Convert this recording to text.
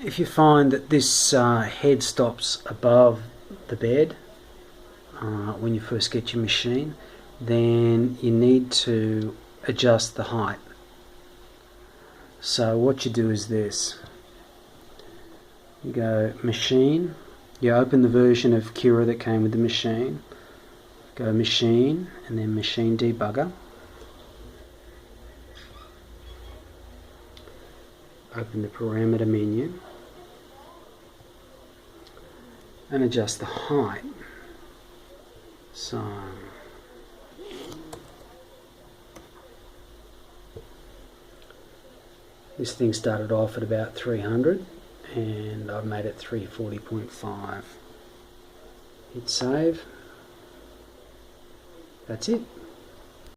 if you find that this head stops above the bed when you first get your machine, then you need to adjust the height. So what you do is this: you go machine, you open the version of Cura that came with the machine, go machine and then machine debugger, open the parameter menu and adjust the height. So this thing started off at about 300 and I've made it 340.5. Hit save. That's it.